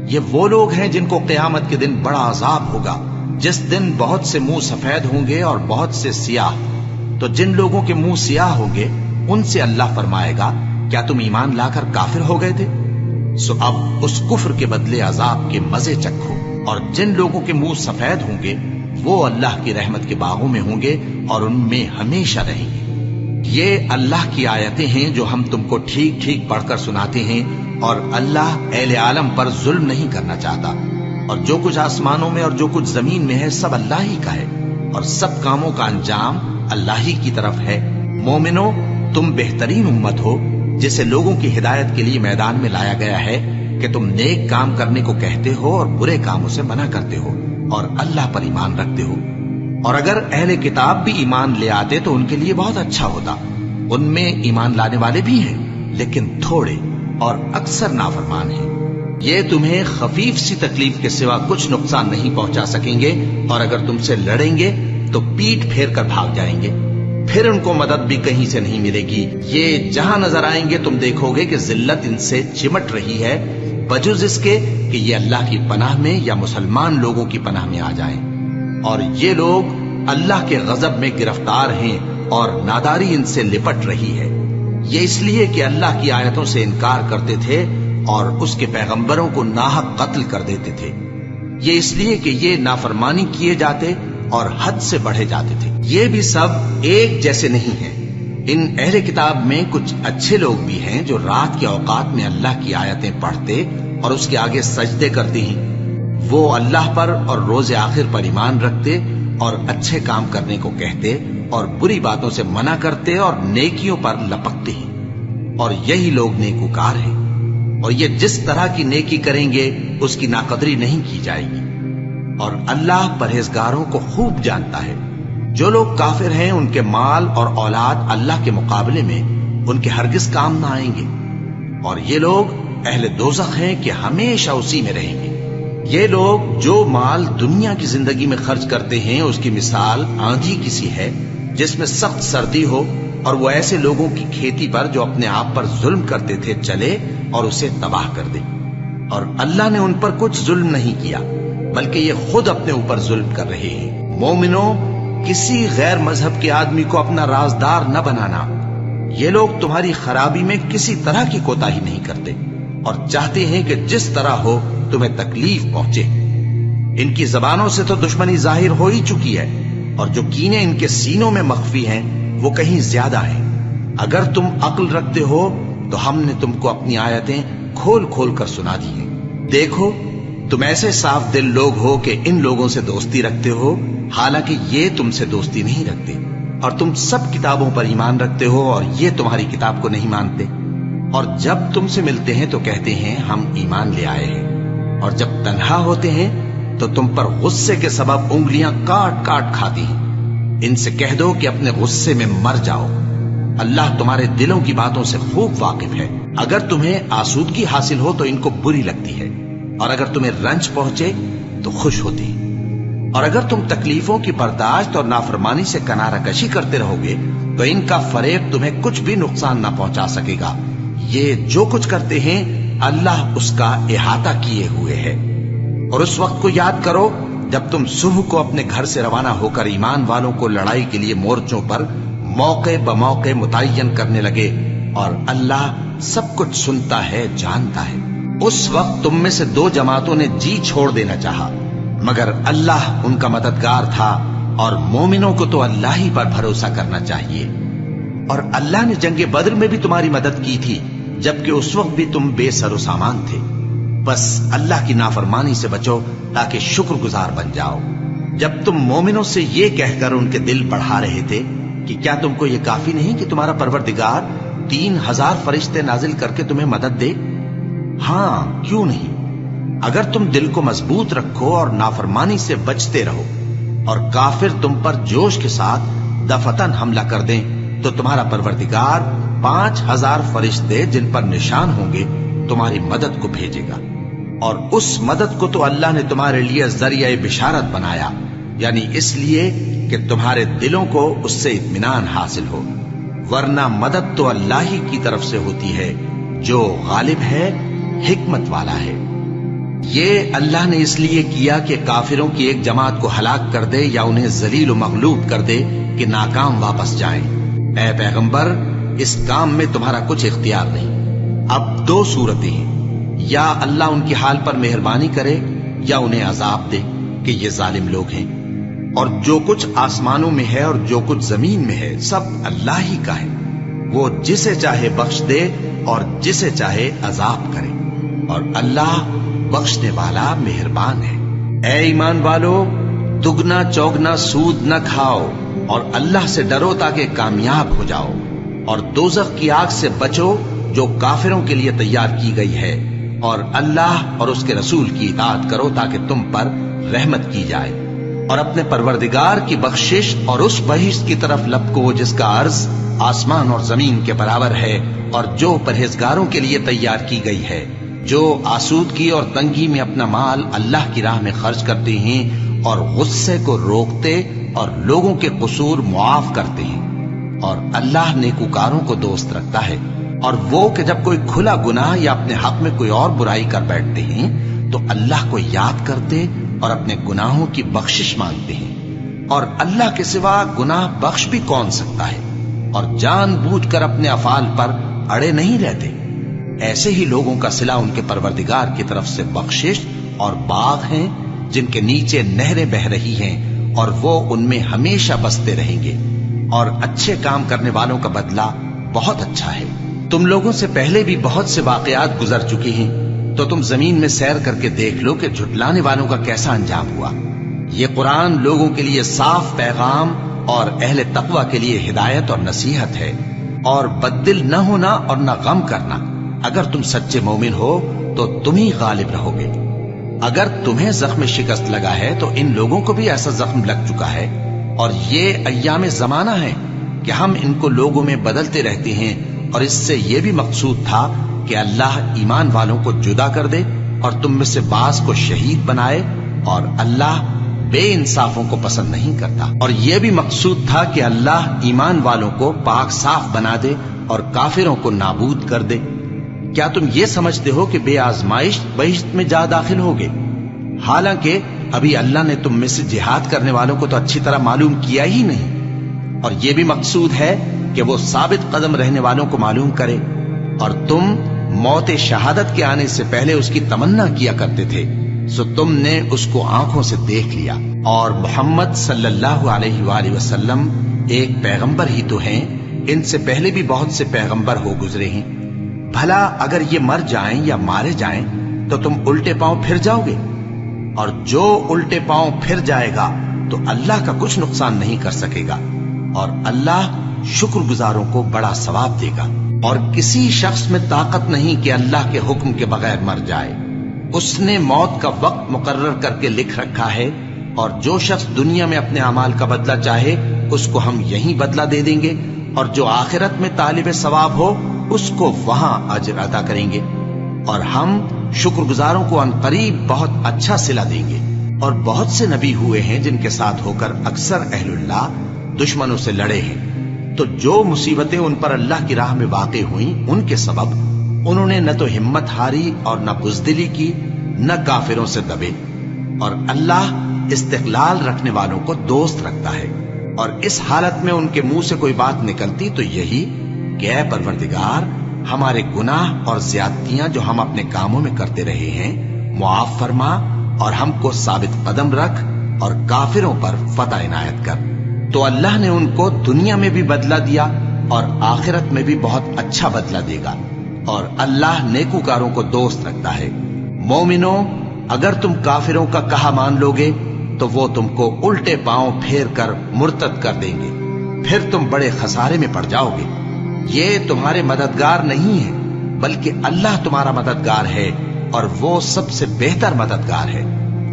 یہ وہ لوگ ہیں جن کو قیامت کے دن بڑا عذاب ہوگا، جس دن بہت سے منہ سفید ہوں گے اور بہت سے سیاہ۔ تو جن لوگوں کے منہ سیاہ ہوں گے ان سے اللہ فرمائے گا، کیا تم ایمان لا کر کافر ہو گئے تھے؟ سو اب اس کفر کے بدلے عذاب کے مزے چکھو۔ اور جن لوگوں کے منہ سفید ہوں گے وہ اللہ کی رحمت کے باغوں میں ہوں گے اور ان میں ہمیشہ رہیں گے۔ یہ اللہ کی آیتیں ہیں جو ہم تم کو ٹھیک ٹھیک پڑھ کر سناتے ہیں، اور اللہ اہل عالم پر ظلم نہیں کرنا چاہتا، اور جو کچھ آسمانوں میں اور جو کچھ زمین میں ہے سب اللہ ہی کا ہے، اور سب کاموں کا انجام اللہ ہی کی طرف ہے۔ مومنوں، تم بہترین امت ہو جسے لوگوں کی ہدایت کے لیے میدان میں لایا گیا ہے کہ تم نیک کام کرنے کو کہتے ہو اور برے کاموں سے منع کرتے ہو اور اللہ پر ایمان رکھتے ہو۔ اور اگر اہل کتاب بھی ایمان لے آتے تو ان کے لیے بہت اچھا ہوتا، ان میں ایمان لانے والے بھی ہیں لیکن تھوڑے اور اکثر نافرمان ہیں۔ یہ تمہیں خفیف سی تکلیف کے سوا کچھ نقصان نہیں پہنچا سکیں گے، اور اگر تم سے لڑیں گے تو پیٹ پھیر کر بھاگ جائیں گے، پھر ان کو مدد بھی کہیں سے نہیں ملے گی۔ یہ جہاں نظر آئیں گے تم دیکھو گے کہ ذلت ان سے چمٹ رہی ہے، بجز اس کے کہ یہ اللہ کی پناہ میں یا مسلمان لوگوں کی پناہ میں آ جائیں۔ اور یہ لوگ اللہ کے غضب میں گرفتار ہیں اور ناداری ان سے لپٹ رہی ہے۔ یہ اس لیے کہ اللہ کی آیتوں سے انکار کرتے تھے اور اس کے پیغمبروں کو ناحق قتل کر دیتے تھے۔ یہ اس لیے کہ یہ نافرمانی کیے جاتے اور حد سے بڑھے جاتے تھے۔ یہ بھی سب ایک جیسے نہیں ہیں۔ ان اہل کتاب میں کچھ اچھے لوگ بھی ہیں جو رات کے اوقات میں اللہ کی آیتیں پڑھتے اور اس کے آگے سجدے کرتے ہیں۔ وہ اللہ پر اور روز آخر پر ایمان رکھتے اور اچھے کام کرنے کو کہتے اور بری باتوں سے منع کرتے اور نیکیوں پر لپکتے ہیں، اور یہی لوگ نیکوکار ہیں۔ اور یہ جس طرح کی نیکی کریں گے اس کی ناقدری نہیں کی جائے گی، اور اللہ پرہیزگاروں کو خوب جانتا ہے۔ جو لوگ کافر ہیں ان کے مال اور اولاد اللہ کے مقابلے میں ان کے ہرگز کام نہ آئیں گے، اور یہ لوگ اہل دوزخ ہیں کہ ہمیشہ اسی میں رہیں گے۔ یہ لوگ جو مال دنیا کی زندگی میں خرچ کرتے ہیں اس کی مثال آندھی کسی ہے جس میں سخت سردی ہو، اور وہ ایسے لوگوں کی کھیتی پر جو اپنے آپ پر ظلم کرتے تھے چلے اور اسے تباہ کر دے۔ اور اللہ نے ان پر کچھ ظلم نہیں کیا بلکہ یہ خود اپنے اوپر ظلم کر رہے ہیں۔ مومنوں، کسی غیر مذہب کے آدمی کو اپنا رازدار نہ بنانا۔ یہ لوگ تمہاری خرابی میں کسی طرح کی کوتاہی نہیں کرتے اور چاہتے ہیں کہ جس طرح ہو تمہیں تکلیف پہنچے۔ ان کی زبانوں سے تو دشمنی ظاہر ہو ہی چکی ہے، اور جو کینے ان کے سینوں میں مخفی ہیں وہ کہیں زیادہ ہیں۔ اگر تم عقل رکھتے ہو تو ہم نے تم کو اپنی آیتیں کھول کھول کر سنا دی ہیں۔ دیکھو، تم ایسے صاف دل لوگ ہو کہ ان لوگوں سے دوستی رکھتے ہو، حالانکہ یہ تم سے دوستی نہیں رکھتے، اور تم سب کتابوں پر ایمان رکھتے ہو اور یہ تمہاری کتاب کو نہیں مانتے۔ اور جب تم سے ملتے ہیں تو کہتے ہیں ہم ایمان لے آئے ہیں، اور جب تنہا ہوتے ہیں تو تم پر غصے کے سبب انگلیاں کاٹ کاٹ کھاتی ہیں۔ ان سے کہہ دو کہ اپنے غصے میں مر جاؤ، اللہ تمہارے دلوں کی باتوں سے خوب واقف ہے۔ اگر تمہیں آسودگی حاصل ہو تو ان کو بری لگتی ہے، اور اگر تمہیں رنج پہنچے تو خوش ہوتی ہے۔ اور اگر تم تکلیفوں کی برداشت اور نافرمانی سے کنارہ کشی کرتے رہو گے تو ان کا فریب تمہیں کچھ بھی نقصان نہ پہنچا سکے گا۔ یہ جو کچھ کرتے ہیں اللہ اس کا احاطہ کیے ہوئے ہے۔ اور اس وقت کو یاد کرو جب تم صبح کو اپنے گھر سے روانہ ہو کر ایمان والوں کو لڑائی کے لیے مورچوں پر موقع بموقع متعین کرنے لگے، اور اللہ سب کچھ سنتا ہے، جانتا ہے۔ اس وقت تم میں سے دو جماعتوں نے جی چھوڑ دینا چاہا، مگر اللہ ان کا مددگار تھا، اور مومنوں کو تو اللہ ہی پر بھروسہ کرنا چاہیے۔ اور اللہ نے جنگ بدر میں بھی تمہاری مدد کی تھی جبکہ اس وقت بھی تم بے سر و سامان تھے۔ بس اللہ کی نافرمانی سے بچو تاکہ شکر گزار بن جاؤ۔ جب تم مومنوں سے یہ کہہ کر ان کے دل بڑھا رہے تھے کہ کیا تم کو یہ کافی نہیں کہ تمہارا پروردگار 3000 فرشتے نازل کر کے تمہیں مدد دے؟ ہاں، کیوں نہیں؟ اگر تم دل کو مضبوط رکھو اور نافرمانی سے بچتے رہو، اور کافر تم پر جوش کے ساتھ دفتن حملہ کر دیں تو تمہارا پروردگار 5000 فرشتے جن پر نشان ہوں گے تمہاری مدد کو بھیجے گا۔ اور اس مدد کو تو اللہ نے تمہارے لیے ذریعہ بشارت بنایا، یعنی اس لیے کہ تمہارے دلوں کو اس سے اطمینان حاصل ہو، ورنہ مدد تو اللہ ہی کی طرف سے ہوتی ہے جو غالب ہے، حکمت والا ہے۔ یہ اللہ نے اس لیے کیا کہ کافروں کی ایک جماعت کو ہلاک کر دے یا انہیں ذلیل و مغلوب کر دے کہ ناکام واپس جائیں۔ اے پیغمبر، اس کام میں تمہارا کچھ اختیار نہیں۔ اب دو صورتیں ہیں، یا اللہ ان کی حال پر مہربانی کرے یا انہیں عذاب دے کہ یہ ظالم لوگ ہیں۔ اور جو کچھ آسمانوں میں ہے اور جو کچھ زمین میں ہے سب اللہ ہی کا ہے، وہ جسے چاہے بخش دے اور جسے چاہے عذاب کرے، اور اللہ بخشنے والا مہربان ہے۔ اے ایمان والو، دگنا چوگنا سود نہ کھاؤ اور اللہ سے ڈرو تاکہ کامیاب ہو جاؤ، اور دوزخ کی آگ سے بچو جو کافروں کے لیے تیار کی گئی ہے، اور اللہ اور اس کے رسول کی اطاعت کرو تاکہ تم پر رحمت کی جائے۔ اور اپنے پروردگار کی بخشش اور اس بہشت کی طرف لپکو جس کا عرض آسمان اور زمین کے برابر ہے اور جو پرہیزگاروں کے لیے تیار کی گئی ہے، جو آسودگی اور تنگی میں اپنا مال اللہ کی راہ میں خرچ کرتے ہیں اور غصے کو روکتے اور لوگوں کے قصور معاف کرتے ہیں، اور اللہ نیکوکاروں کو دوست رکھتا ہے۔ اور وہ کہ جب کوئی کھلا گناہ یا اپنے حق میں کوئی اور برائی کر بیٹھتے ہیں تو اللہ کو یاد کرتے اور اپنے گناہوں کی بخشش مانگتے ہیں، اور اللہ کے سوا گناہ بخش بھی کون سکتا ہے، اور جان بوجھ کر اپنے افعال پر اڑے نہیں رہتے۔ ایسے ہی لوگوں کا صلہ ان کے پروردگار کی طرف سے بخشش اور باغ ہیں جن کے نیچے نہریں بہ رہی ہیں، اور وہ ان میں ہمیشہ بستے رہیں گے، اور اچھے کام کرنے والوں کا بدلہ بہت اچھا ہے۔ تم لوگوں سے پہلے بھی بہت سے واقعات گزر چکے ہیں، تو تم زمین میں سیر کر کے دیکھ لو کہ جھٹلانے والوں کا کیسا انجام ہوا۔ یہ قرآن لوگوں کے لیے صاف پیغام اور اہل تقوی کے لیے ہدایت اور نصیحت ہے، اور بددل نہ ہونا اور نہ غم کرنا۔ اگر تم سچے مومن ہو تو تم ہی غالب رہو گے۔ اگر تمہیں زخم شکست لگا ہے تو ان لوگوں کو بھی ایسا زخم لگ چکا ہے، اور یہ ایام زمانہ ہے کہ ہم ان کو لوگوں میں بدلتے رہتے ہیں، اور اس سے یہ بھی مقصود تھا کہ اللہ ایمان والوں کو جدا کر دے اور تم میں سے بعض کو شہید بنائے، اور اللہ بے انصافوں کو پسند نہیں کرتا۔ اور یہ بھی مقصود تھا کہ اللہ ایمان والوں کو پاک صاف بنا دے اور کافروں کو نابود کر دے۔ کیا تم یہ سمجھتے ہو کہ بے آزمائش بہشت میں جا داخل ہوگے؟ حالانکہ ابھی اللہ نے تم میں سے جہاد کرنے والوں کو تو اچھی طرح معلوم کیا ہی نہیں، اور یہ بھی مقصود ہے کہ وہ ثابت قدم رہنے والوں کو معلوم کرے، اور تم موت شہادت کے آنے سے پہلے اس کی تمنا کیا کرتے تھے، سو تم نے اس کو آنکھوں سے دیکھ لیا۔ اور محمد صلی اللہ علیہ وآلہ وسلم ایک پیغمبر ہی تو ہیں، ان سے پہلے بھی بہت سے پیغمبر ہو گزرے ہیں۔ بھلا اگر یہ مر جائیں یا مارے جائیں تو تم الٹے پاؤں پھر جاؤ گے؟ اور جو الٹے پاؤں پھر جائے گا تو اللہ کا کچھ نقصان نہیں کر سکے گا، اور اللہ شکر گزاروں کو بڑا ثواب دے گا۔ اور کسی شخص میں طاقت نہیں کہ اللہ کے حکم کے بغیر مر جائے، اس نے موت کا وقت مقرر کر کے لکھ رکھا ہے، اور جو شخص دنیا میں اپنے اعمال کا بدلہ چاہے اس کو ہم یہیں بدلہ دے دیں گے، اور جو آخرت میں طالب ثواب ہو اس کو وہاں اجر عطا کریں گے، اور ہم شکر گزاروں کو عنقریب بہت اچھا صلہ دیں گے۔ اور بہت سے نبی ہوئے ہیں جن کے ساتھ ہو کر اکثر اہل اللہ دشمنوں سے لڑے ہیں، تو جو مصیبتیں ان پر اللہ کی راہ میں واقع ہوئیں ان کے سبب انہوں نے نہ تو ہمت ہاری اور نہ بزدلی کی، نہ کافروں سے دبے، اور اللہ استقلال رکھنے والوں کو دوست رکھتا ہے۔ اور اس حالت میں ان کے منہ سے کوئی بات نکلتی تو یہی کہ اے پروردگار، ہمارے گناہ اور زیادتیاں جو ہم اپنے کاموں میں کرتے رہے ہیں معاف فرما، اور ہم کو ثابت قدم رکھ اور کافروں پر فتح عنایت کر۔ تو اللہ نے ان کو دنیا میں بھی بدلہ دیا اور آخرت میں بھی بہت اچھا بدلہ دے گا، اور اللہ نیکوکاروں کو دوست رکھتا ہے۔ مومنوں، اگر تم کافروں کا کہا مان لوگے تو وہ تم کو الٹے پاؤں پھیر کر مرتد کر دیں گے، پھر تم بڑے خسارے میں پڑ جاؤ گے۔ یہ تمہارے مددگار نہیں ہے بلکہ اللہ تمہارا مددگار ہے، اور وہ سب سے بہتر مددگار ہے۔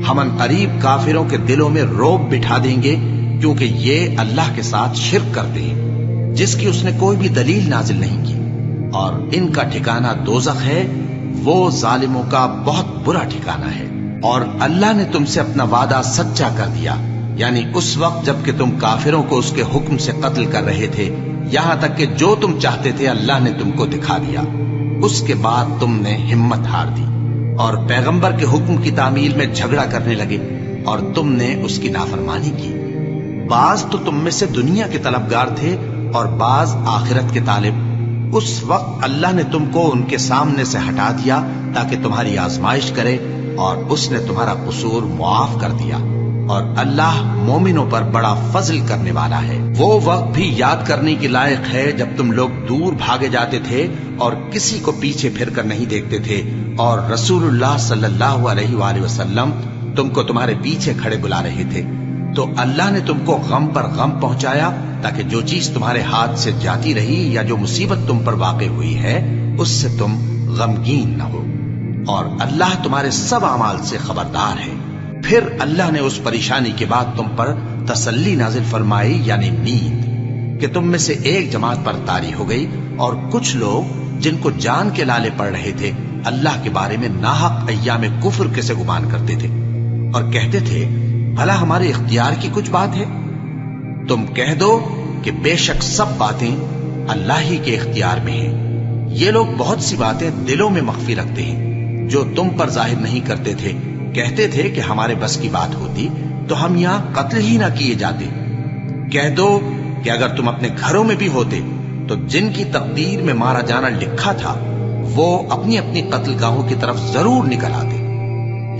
ہم عنقریب کافروں کے دلوں میں رعب بٹھا دیں گے، کیونکہ یہ اللہ کے ساتھ شرک کرتے ہیں جس کی اس نے کوئی بھی دلیل نازل نہیں کی، اور ان کا ٹھکانہ دوزخ ہے، وہ ظالموں کا بہت برا ٹھکانہ ہے۔ اور اللہ نے تم سے اپنا وعدہ سچا کر دیا، یعنی اس وقت جب کہ تم کافروں کو اس کے حکم سے قتل کر رہے تھے، یہاں تک کہ جو تم چاہتے تھے اللہ نے تم کو دکھا دیا۔ اس کے بعد تم نے ہمت ہار دی اور پیغمبر کے حکم کی تعمیل میں جھگڑا کرنے لگے، اور تم نے اس کی نافرمانی کی۔ بعض تو تم میں سے دنیا کے طلبگار تھے اور بعض آخرت کے طالب۔ اس وقت اللہ نے تم کو ان کے سامنے سے ہٹا دیا تاکہ تمہاری آزمائش کرے، اور اس نے تمہارا قصور معاف کر دیا، اور اللہ مومنوں پر بڑا فضل کرنے والا ہے۔ وہ وقت بھی یاد کرنے کی لائق ہے جب تم لوگ دور بھاگے جاتے تھے اور کسی کو پیچھے پھر کر نہیں دیکھتے تھے، اور رسول اللہ صلی اللہ علیہ وآلہ وسلم تم کو تمہارے پیچھے کھڑے بلا رہے تھے، تو اللہ نے تم کو غم پر غم پہنچایا تاکہ جو چیز تمہارے ہاتھ سے جاتی رہی یا جو مصیبت تم پر واقع ہوئی ہے اس سے تم غمگین نہ ہو، اور اللہ تمہارے سب اعمال سے خبردار ہے۔ پھر پھر اللہ نے اس پریشانی کے بعد تم پر تسلی نازل فرمائی یعنی نیند کہ تم میں سے ایک جماعت پر طاری ہو گئی، اور کچھ لوگ جن کو جان کے لالے پڑ رہے تھے اللہ کے بارے میں ناحق ایام کفر کے سے گمان کرتے تھے اور کہتے تھے بھلا ہمارے اختیار کی کچھ بات ہے؟ تم کہہ دو کہ بے شک سب باتیں اللہ ہی کے اختیار میں ہیں۔ یہ لوگ بہت سی باتیں دلوں میں مخفی رکھتے ہیں جو تم پر ظاہر نہیں کرتے تھے۔ کہتے تھے کہ ہمارے بس کی بات ہوتی تو ہم یہاں قتل ہی نہ کیے جاتے۔ کہہ دو کہ اگر تم اپنے گھروں میں بھی ہوتے تو جن کی تقدیر میں مارا جانا لکھا تھا وہ اپنی اپنی قتل گاہوں کی طرف ضرور نکل آتے۔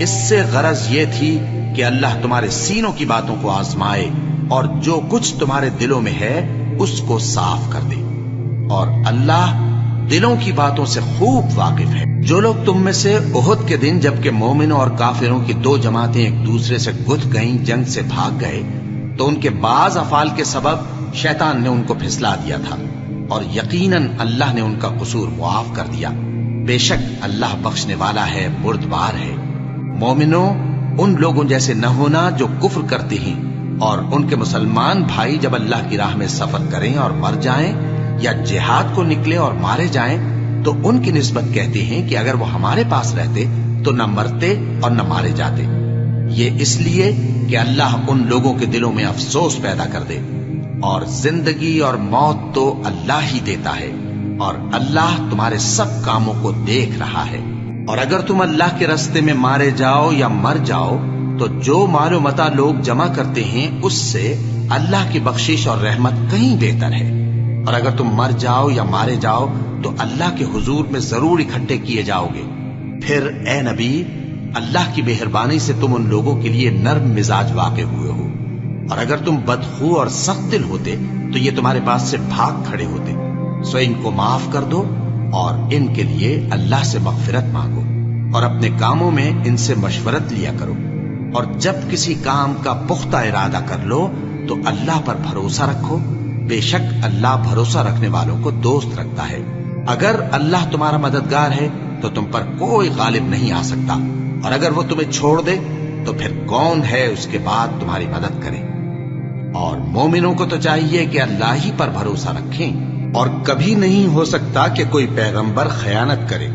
اس سے غرض یہ تھی کہ اللہ تمہارے سینوں کی باتوں کو آزمائے اور جو کچھ تمہارے دلوں میں ہے اس کو صاف کر دے، اور اللہ دلوں کی باتوں سے خوب واقف ہے۔ جو لوگ تم میں سے احد کے دن جبکہ مومنوں اور کافروں کی دو جماعتیں ایک دوسرے سے گتھ گئیں جنگ سے بھاگ گئے تو ان کے بعض افعال کے سبب شیطان نے ان کو پھسلا دیا تھا، اور یقیناً اللہ نے ان کا قصور معاف کر دیا۔ بے شک اللہ بخشنے والا ہے، بردبار ہے۔ مومنوں، ان لوگوں جیسے نہ ہونا جو کفر کرتے ہیں، اور ان کے مسلمان بھائی جب اللہ کی راہ میں سفر کریں اور مر جائیں یا جہاد کو نکلے اور مارے جائیں تو ان کی نسبت کہتے ہیں کہ اگر وہ ہمارے پاس رہتے تو نہ مرتے اور نہ مارے جاتے۔ یہ اس لیے کہ اللہ ان لوگوں کے دلوں میں افسوس پیدا کر دے، اور زندگی اور موت تو اللہ ہی دیتا ہے، اور اللہ تمہارے سب کاموں کو دیکھ رہا ہے۔ اور اگر تم اللہ کے راستے میں مارے جاؤ یا مر جاؤ تو جو مال و متاع لوگ جمع کرتے ہیں اس سے اللہ کی بخشش اور رحمت کہیں بہتر ہے، اور اگر تم مر جاؤ یا مارے جاؤ تو اللہ کے حضور میں ضرور اکٹھے کیے جاؤ گے۔ پھر اے نبی، اللہ کی مہربانی سے تم ان لوگوں کے لیے نرم مزاج واقع ہوئے ہو، اور اگر تم بدخو اور سخت دل ہوتے تو یہ تمہارے پاس سے بھاگ کھڑے ہوتے۔ سو ان کو معاف کر دو اور ان کے لیے اللہ سے مغفرت مانگو، اور اپنے کاموں میں ان سے مشورت لیا کرو، اور جب کسی کام کا پختہ ارادہ کر لو تو اللہ پر بھروسہ رکھو، بے شک اللہ بھروسہ رکھنے والوں کو دوست رکھتا ہے۔ اگر اللہ تمہارا مددگار ہے تو تم پر کوئی غالب نہیں آ سکتا، اور اگر وہ تمہیں چھوڑ دے تو پھر کون ہے اس کے بعد تمہاری مدد کرے؟ اور مومنوں کو تو چاہیے کہ اللہ ہی پر بھروسہ رکھیں، اور کبھی نہیں ہو سکتا کہ کوئی پیغمبر خیانت کرے،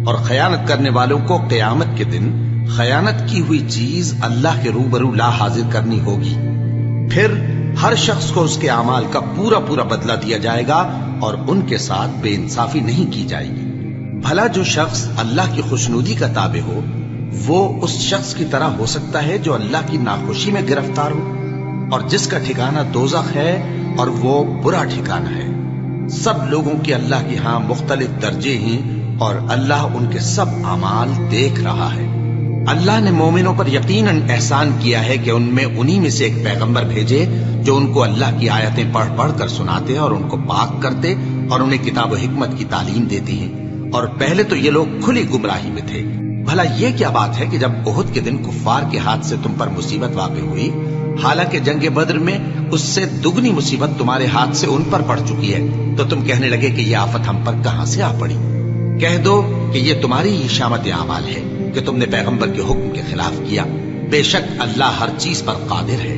اور خیانت کرنے والوں کو قیامت کے دن خیانت کی ہوئی چیز اللہ کے روبرو لا حاضر کرنی ہوگی۔ پھر ہر شخص کو اس کے اعمال کا پورا پورا بدلہ دیا جائے گا، اور ان کے ساتھ بے انصافی نہیں کی جائے گی۔ بھلا جو شخص اللہ کی خوشنودی کا تابع ہو وہ اس شخص کی طرح ہو سکتا ہے جو اللہ کی ناخوشی میں گرفتار ہو، اور جس کا ٹھکانہ دوزخ ہے اور وہ برا ٹھکانہ ہے۔ سب لوگوں کے اللہ کی ہاں مختلف درجے ہیں، اور اللہ ان کے سب اعمال دیکھ رہا ہے۔ اللہ نے مومنوں پر یقیناً احسان کیا ہے کہ ان میں انہی میں سے ایک پیغمبر بھیجے جو ان کو اللہ کی آیتیں پڑھ پڑھ کر سناتے اور ان کو پاک کرتے اور انہیں کتاب و حکمت کی تعلیم دیتے ہیں، اور پہلے تو یہ لوگ کھلی گمراہی میں تھے۔ بھلا یہ کیا بات ہے کہ جب احد کے دن کفار کے ہاتھ سے تم پر مصیبت واقع ہوئی، حالانکہ جنگ بدر میں اس سے دگنی مصیبت تمہارے ہاتھ سے ان پر پڑ چکی ہے، تو تم کہنے لگے کہ یہ آفت ہم پر کہاں سے آ پڑی؟ کہہ دو کہ یہ تمہاری ہی شامت اعمال ہے کہ تم نے پیغمبر کے حکم کے خلاف کیا۔ بے شک اللہ ہر چیز پر قادر ہے۔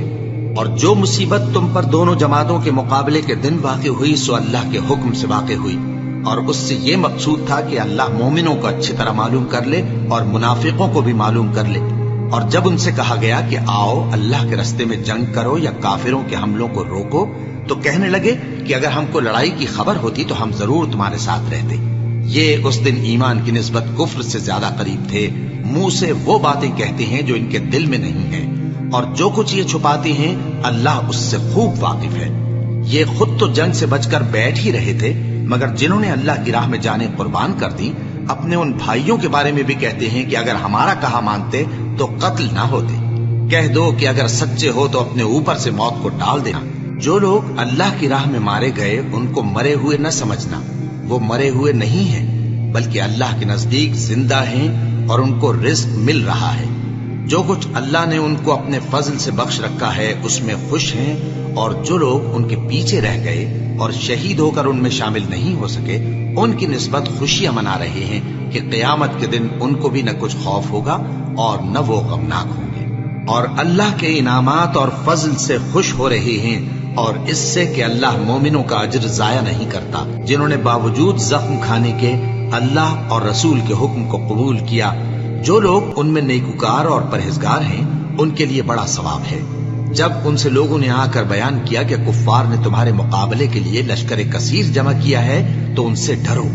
اور جو مصیبت تم پر دونوں جماعتوں کے مقابلے کے دن واقع ہوئی سو اللہ کے حکم سے واقع ہوئی، اور اس سے یہ مقصود تھا کہ اللہ مومنوں کو اچھی طرح معلوم کر لے اور منافقوں کو بھی معلوم کر لے۔ اور جب ان سے کہا گیا کہ آؤ اللہ کے راستے میں جنگ کرو یا کافروں کے حملوں کو روکو، تو کہنے لگے کہ اگر ہم کو لڑائی کی خبر ہوتی تو ہم ضرور تمہارے ساتھ رہتے۔ یہ اس دن ایمان کی نسبت کفر سے زیادہ قریب تھے۔ منہ سے وہ باتیں کہتے ہیں جو ان کے دل میں نہیں ہیں، اور جو کچھ یہ چھپاتے ہیں اللہ اس سے خوب واقف ہے۔ یہ خود تو جنگ سے بچ کر بیٹھ ہی رہے تھے، مگر جنہوں نے اللہ کی راہ میں جانیں قربان کر دی اپنے ان بھائیوں کے بارے میں بھی کہتے ہیں کہ اگر ہمارا کہا مانتے تو قتل نہ ہوتے۔ کہہ دو کہ اگر سچے ہو تو اپنے اوپر سے موت کو ٹال دینا۔ جو لوگ اللہ کی راہ میں مارے گئے ان کو مرے ہوئے نہ سمجھنا، وہ مرے ہوئے نہیں ہیں بلکہ اللہ کے نزدیک زندہ ہیں اور ان کو رزق مل رہا ہے۔ جو کچھ اللہ نے ان کو اپنے فضل سے بخش رکھا ہے اس میں خوش ہیں، اور جو لوگ ان کے پیچھے رہ گئے اور شہید ہو کر ان میں شامل نہیں ہو سکے ان کی نسبت خوشیاں منا رہے ہیں کہ قیامت کے دن ان کو بھی نہ کچھ خوف ہوگا اور نہ وہ غمناک ہوں گے۔ اور اللہ کے انعامات اور فضل سے خوش ہو رہے ہیں، اور اس سے کہ اللہ مومنوں کا اجر ضائع نہیں کرتا، جنہوں نے باوجود زخم کھانے کے اللہ اور رسول کے حکم کو قبول کیا۔ جو لوگ ان میں نیکوکار اور پرہیزگار ہیں ان کے لیے بڑا ثواب ہے۔ جب ان سے لوگوں نے آ کر بیان کیا کہ کفار نے تمہارے مقابلے کے لیے لشکر کثیر جمع کیا ہے تو ان سے ڈرو،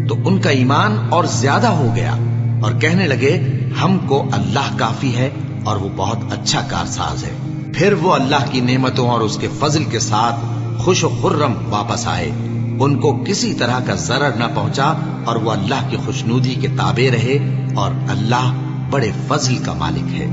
تو ان کا ایمان اور زیادہ ہو گیا اور کہنے لگے ہم کو اللہ کافی ہے اور وہ بہت اچھا کارساز ہے۔ پھر وہ اللہ کی نعمتوں اور اس کے فضل کے ساتھ خوش و خرم واپس آئے، ان کو کسی طرح کا ضرر نہ پہنچا اور وہ اللہ کی خوشنودی کے تابع رہے، اور اللہ بڑے فضل کا مالک ہے۔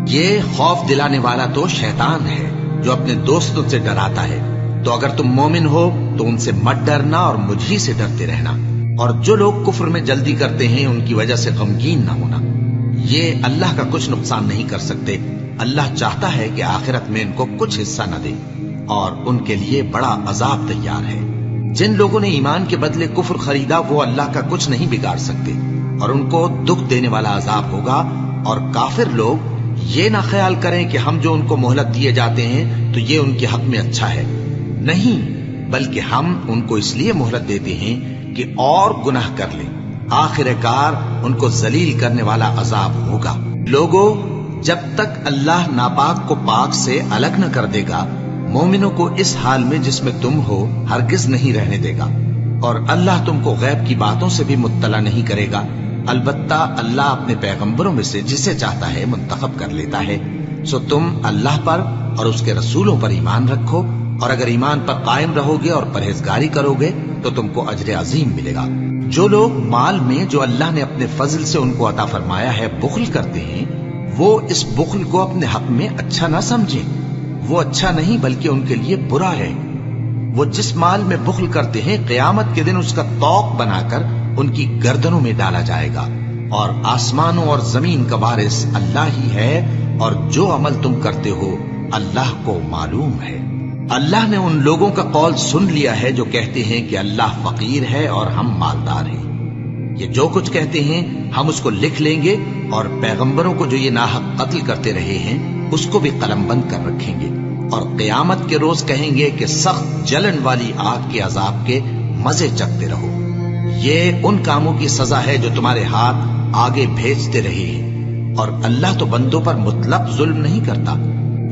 یہ خوف دلانے والا تو شیطان ہے جو اپنے دوستوں سے ڈراتا ہے، تو اگر تم مومن ہو تو ان سے مت ڈرنا اور مجھ ہی سے ڈرتے رہنا، اور جو لوگ کفر میں جلدی کرتے ہیں ان کی وجہ سے غمگین نہ ہونا، یہ اللہ کا کچھ نقصان نہیں کر سکتے۔ اللہ چاہتا ہے کہ آخرت میں ان کو کچھ حصہ نہ دے، اور ان کے لیے بڑا عذاب تیار ہے۔ جن لوگوں نے ایمان کے بدلے کفر خریدا وہ اللہ کا کچھ نہیں بگاڑ سکتے، اور ان کو دکھ دینے والا عذاب ہوگا۔ اور کافر لوگ یہ نہ خیال کریں کہ ہم جو ان کو مہلت دیے جاتے ہیں تو یہ ان کے حق میں اچھا ہے، نہیں، بلکہ ہم ان کو اس لیے مہلت دیتے ہیں کہ اور گناہ کر لیں، آخر کار ان کو ذلیل کرنے والا عذاب ہوگا۔ لوگوں، جب تک اللہ ناپاک کو پاک سے الگ نہ کر دے گا، مومنوں کو اس حال میں جس میں تم ہو ہرگز نہیں رہنے دے گا، اور اللہ تم کو غیب کی باتوں سے بھی مطلع نہیں کرے گا۔ البتہ اللہ اپنے پیغمبروں میں سے جسے چاہتا ہے منتخب کر لیتا ہے۔ سو تم اللہ پر اور اس کے رسولوں پر ایمان رکھو، اور اگر ایمان پر قائم رہو گے اور پرہیزگاری کرو گے تو تم کو اجر عظیم ملے گا۔ جو لوگ مال میں جو اللہ نے اپنے فضل سے ان کو عطا فرمایا ہے بخل کرتے ہیں، وہ اس بخل کو اپنے حق میں اچھا نہ سمجھیں، وہ اچھا نہیں بلکہ ان کے لیے برا ہے۔ وہ جس مال میں بخل کرتے ہیں قیامت کے دن اس کا طوق بنا کر ان کی گردنوں میں ڈالا جائے گا، اور آسمانوں اور زمین کا وارث اللہ ہی ہے، اور جو عمل تم کرتے ہو اللہ کو معلوم ہے۔ اللہ نے ان لوگوں کا قول سن لیا ہے جو کہتے ہیں کہ اللہ فقیر ہے اور ہم مالدار ہیں۔ یہ جو کچھ کہتے ہیں ہم اس کو لکھ لیں گے، اور پیغمبروں کو جو یہ ناحق قتل کرتے رہے ہیں اس کو بھی قلم بند کر رکھیں گے، اور قیامت کے روز کہیں گے کہ سخت جلن والی آگ کے عذاب کے مزے چکھتے رہو۔ یہ ان کاموں کی سزا ہے جو تمہارے ہاتھ آگے بھیجتے رہے ہیں، اور اللہ تو بندوں پر مطلق ظلم نہیں کرتا۔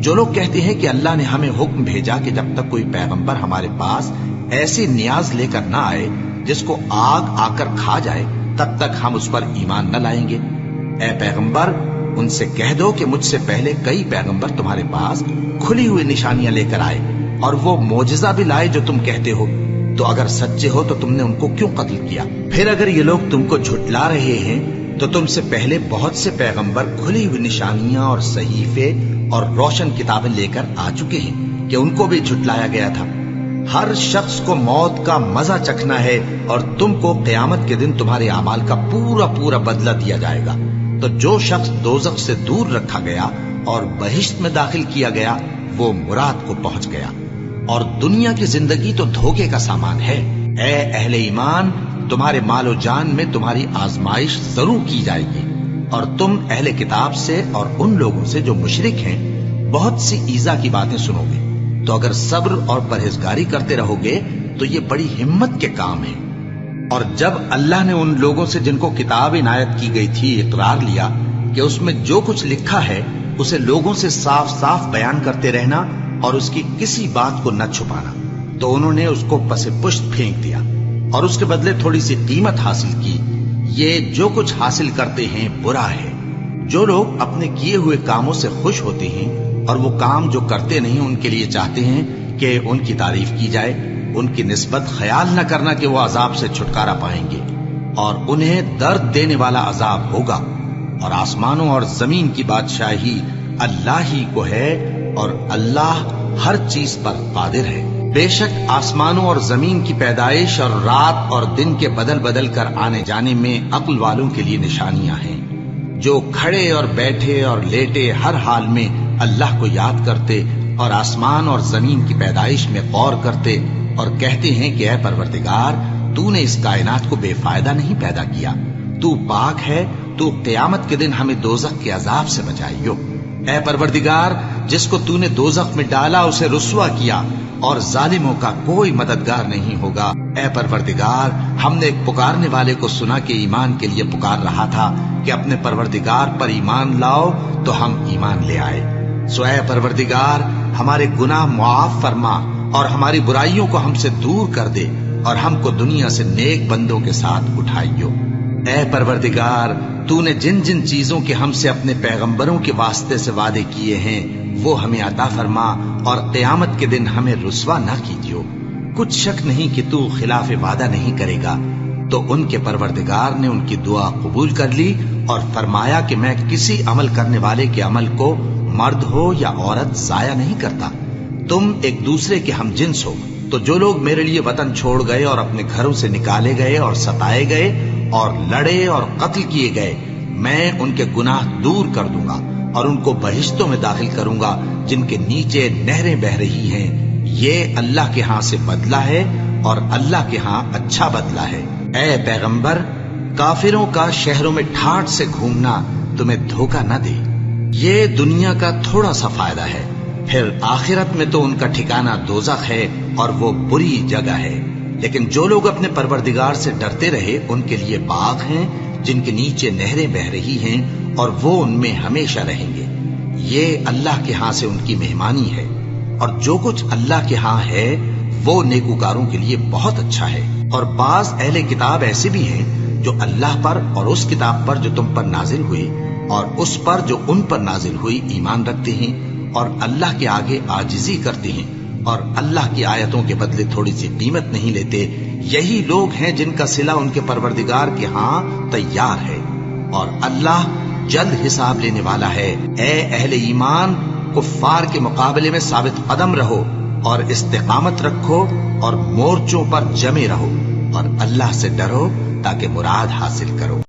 جو لوگ کہتے ہیں کہ اللہ نے ہمیں حکم بھیجا کہ جب تک کوئی پیغمبر ہمارے پاس ایسی نیاز لے کر نہ آئے جس کو آگ آ کر کھا جائے تب تک ہم اس پر ایمان نہ لائیں گے، اے پیغمبر ان سے کہہ دو کہ مجھ سے پہلے کئی پیغمبر تمہارے پاس کھلی ہوئی نشانیاں لے کر آئے اور وہ معجزہ بھی لائے جو تم کہتے ہو، تو اگر سچے ہو تو تم نے ان کو کیوں قتل کیا؟ پھر اگر یہ لوگ تم کو جھٹلا رہے ہیں تو تم سے پہلے بہت سے پیغمبر کھلی ہوئی نشانیاں اور صحیفے اور روشن کتابیں لے کر آ چکے ہیں کہ ان کو بھی جھٹلایا گیا تھا۔ ہر شخص کو موت کا مزہ چکھنا ہے، اور تم کو قیامت کے دن تمہارے اعمال کا پورا پورا بدلہ دیا جائے گا۔ تو جو شخص دوزخ سے دور رکھا گیا اور بہشت میں داخل کیا گیا وہ مراد کو پہنچ گیا، اور دنیا کی زندگی تو دھوکے کا سامان ہے۔ اے اہل ایمان، تمہارے مال و جان میں تمہاری آزمائش ضرور کی جائے گی، اور تم اہل کتاب سے اور ان لوگوں سے جو مشرک ہیں بہت سی ایذا کی باتیں سنو گے، تو اگر صبر اور پرہیزگاری کرتے رہو گے تو یہ بڑی ہمت کے کام ہے۔ اور جب اللہ نے ان لوگوں سے جن کو کتاب عنایت کی گئی تھی اقرار لیا کہ اس میں جو کچھ لکھا ہے اسے لوگوں سے صاف صاف بیان کرتے رہنا اور اس کی کسی بات کو نہ چھپانا، تو انہوں نے اس کو پس پشت پھینک دیا اور اس کے بدلے تھوڑی سی قیمت حاصل کی۔ یہ جو کچھ حاصل کرتے ہیں برا ہے۔ جو لوگ اپنے کیے ہوئے کاموں سے خوش ہوتے ہیں اور وہ کام جو کرتے نہیں ان کے لیے چاہتے ہیں کہ ان کی تعریف کی جائے، ان کی نسبت خیال نہ کرنا کہ وہ عذاب سے چھٹکارا پائیں گے، اور انہیں درد دینے والا عذاب ہوگا۔ اور آسمانوں اور زمین کی بادشاہی اللہ ہی کو ہے، اور اللہ ہر چیز پر قادر ہے۔ بے شک آسمانوں اور زمین کی پیدائش اور رات اور دن کے بدل بدل کر آنے جانے میں عقل والوں کے لیے نشانیاں ہیں، جو کھڑے اور بیٹھے اور لیٹے ہر حال میں اللہ کو یاد کرتے اور آسمان اور زمین کی پیدائش میں غور کرتے اور کہتے ہیں کہ اے پروردگار، تو نے اس کائنات کو بے فائدہ نہیں پیدا کیا، تو پاک ہے، تو قیامت کے دن ہمیں دوزخ کے عذاب سے بچائیو۔ اے پروردگار، جس کو تو نے دوزخ میں ڈالا اسے رسوا کیا، اور ظالموں کا کوئی مددگار نہیں ہوگا۔ اے پروردگار، ہم نے ایک پکارنے والے کو سنا کہ ایمان کے لیے پکار رہا تھا کہ اپنے پروردگار پر ایمان لاؤ، تو ہم ایمان لے آئے۔ سو اے پروردگار، ہمارے گناہ معاف فرما اور ہماری برائیوں کو ہم سے دور کر دے، اور ہم کو دنیا سے نیک بندوں کے ساتھ اٹھائیو۔ اے پروردگار، تو نے جن جن چیزوں کے ہم سے اپنے پیغمبروں کے واسطے سے وعدے کیے ہیں وہ ہمیں عطا فرما، اور قیامت کے دن ہمیں رسوا نہ کیجیو۔ کچھ شک نہیں کہ تو خلاف وعدہ نہیں کرے گا۔ تو ان کے پروردگار نے ان کی دعا قبول کر لی اور فرمایا کہ میں کسی عمل کرنے والے کے عمل کو مرد ہو یا عورت ضائع نہیں کرتا۔ تم ایک دوسرے کے ہم جنس ہو، تو جو لوگ میرے لیے وطن چھوڑ گئے اور اپنے گھروں سے نکالے گئے اور ستائے گئے اور لڑے اور قتل کیے گئے، میں ان کے گناہ دور کر دوں گا اور ان کو بہشتوں میں داخل کروں گا جن کے نیچے نہریں بہہ رہی ہیں۔ یہ اللہ کے ہاں سے بدلہ ہے اور اللہ کے ہاں اچھا بدلہ ہے۔ اے پیغمبر، کافروں کا شہروں میں ٹھاٹھ سے گھومنا تمہیں دھوکہ نہ دے۔ یہ دنیا کا تھوڑا سا فائدہ ہے، پھر آخرت میں تو ان کا ٹھکانہ دوزخ ہے اور وہ بری جگہ ہے۔ لیکن جو لوگ اپنے پروردگار سے ڈرتے رہے ان کے لیے باغ ہیں جن کے نیچے نہریں بہہ رہی ہیں، اور وہ ان میں ہمیشہ رہیں گے۔ یہ اللہ کے ہاں سے ان کی مہمانی ہے، اور جو کچھ اللہ کے ہاں ہے وہ نیکوکاروں کے لیے بہت اچھا ہے۔ اور بعض اہل کتاب ایسے بھی ہیں جو اللہ پر اور اس کتاب پر جو تم پر نازل ہوئی اور اس پر جو ان پر نازل ہوئی ایمان رکھتے ہیں، اور اللہ کے آگے عاجزی کرتے ہیں، اور اللہ کی آیتوں کے بدلے تھوڑی سی قیمت نہیں لیتے۔ یہی لوگ ہیں جن کا صلہ ان کے پروردگار کے ہاں تیار ہے، اور اللہ جلد حساب لینے والا ہے۔ اے اہل ایمان، کفار کے مقابلے میں ثابت قدم رہو اور استقامت رکھو اور مورچوں پر جمے رہو، اور اللہ سے ڈرو تاکہ مراد حاصل کرو۔